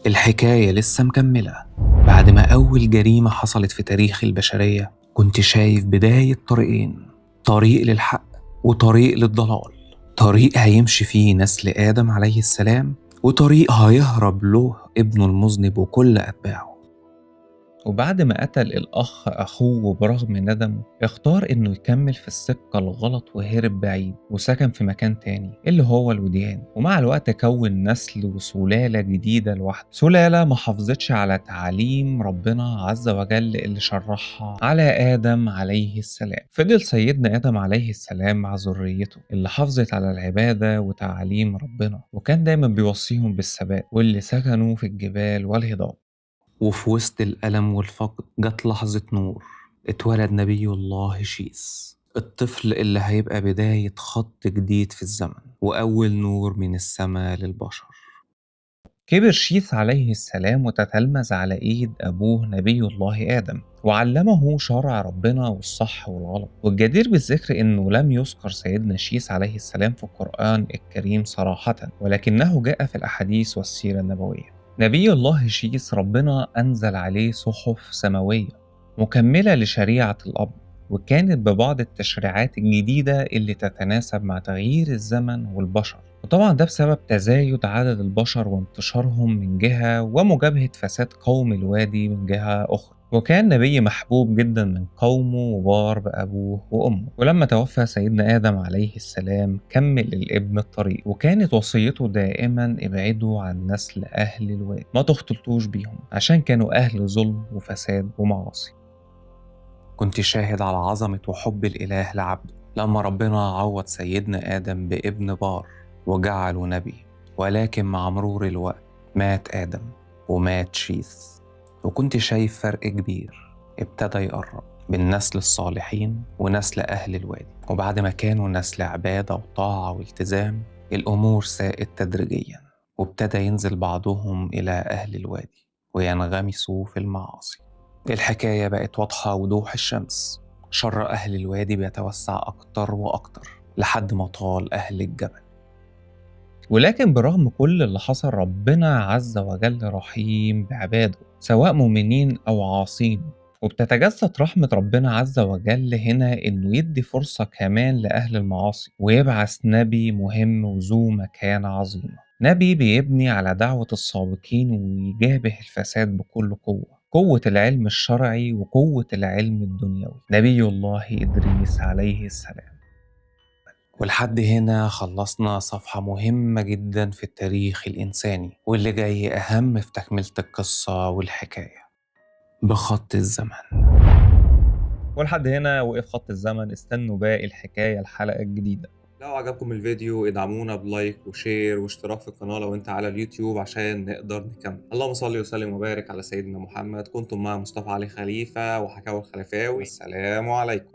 الحكاية لسه مكملة. بعد ما أول جريمة حصلت في تاريخ البشرية كنت شايف بداية طريقين، طريق للحق وطريق للضلال، طريق هيمشي فيه نسل آدم عليه السلام وطريق هيهرب له ابنه المذنب وكل أتباعه. وبعد ما قتل الأخ أخوه برغم ندمه اختار إنه يكمل في السكة الغلط وهرب بعيد وسكن في مكان تاني اللي هو الوديان، ومع الوقت كون نسل وسلالة جديدة لوحده، سلالة ما حافظتش على تعاليم ربنا عز وجل اللي شرحها على آدم عليه السلام. فضل سيدنا آدم عليه السلام مع ذريته اللي حافظت على العبادة وتعاليم ربنا، وكان دايما بيوصيهم بالثبات، واللي سكنوا في الجبال والهضاب. وفي وسط الألم والفقد جت لحظة نور، اتولد نبي الله شيث، الطفل اللي هيبقى بداية خط جديد في الزمن وأول نور من السماء للبشر. كبر شيث عليه السلام وتتلمذ على إيد أبوه نبي الله آدم، وعلمه شرع ربنا والصح والغلط. والجدير بالذكر إنه لم يذكر سيدنا شيث عليه السلام في القرآن الكريم صراحة، ولكنه جاء في الأحاديث والسيرة النبوية. نبي الله شيث ربنا أنزل عليه صحف سماوية مكملة لشريعة الأب، وكانت ببعض التشريعات الجديدة اللي تتناسب مع تغيير الزمن والبشر. وطبعا ده بسبب تزايد عدد البشر وانتشارهم من جهة ومجابهة فساد قوم الوادي من جهة أخرى. وكان نبي محبوب جدا من قومه وبار بأبوه وأمه. ولما توفى سيدنا آدم عليه السلام كمل الابن الطريق، وكانت وصيته دائما ابعدوا عن نسل أهل الوادي، ما تختلطوش بيهم عشان كانوا أهل ظلم وفساد ومعاصي. كنت شاهد على عظمة وحب الإله لعبده لما ربنا عوض سيدنا آدم بابن بار وجعله نبي. ولكن مع مرور الوقت مات آدم ومات شيث، وكنت شايف فرق كبير ابتدى يقرب بين نسل الصالحين ونسل أهل الوادي. وبعد ما كانوا نسل عبادة وطاعة والتزام، الأمور ساءت تدريجيا وابتدى ينزل بعضهم إلى أهل الوادي وينغمسوا في المعاصي. الحكاية بقت واضحة وضوح الشمس، شر أهل الوادي بيتوسع أكتر وأكتر لحد ما طال أهل الجبل. ولكن برغم كل اللي حصل ربنا عز وجل رحيم بعباده سواء مؤمنين أو عاصين، وبتتجسد رحمة ربنا عز وجل هنا إنه يدي فرصة كمان لأهل المعاصي ويبعث نبي مهم وذو مكانة عظيمة، نبي بيبني على دعوة السابقين ويجابه الفساد بكل قوة، قوة العلم الشرعي وقوة العلم الدنيوي، نبي الله إدريس عليه السلام. ولحد هنا خلصنا صفحة مهمة جدا في التاريخ الإنساني، واللي جاي أهم في تكملة القصة والحكاية بخط الزمن. ولحد هنا وقف خط الزمن، استنوا باقي الحكاية الحلقة الجديدة. لو عجبكم الفيديو ادعمونا بلايك وشير واشتراك في القناة لو انت على اليوتيوب عشان نقدر نكمل. اللهم صل وسلم وبارك على سيدنا محمد. كنتم مع مصطفى علي خليفة وحكاوي الخلفاوي. السلام عليكم.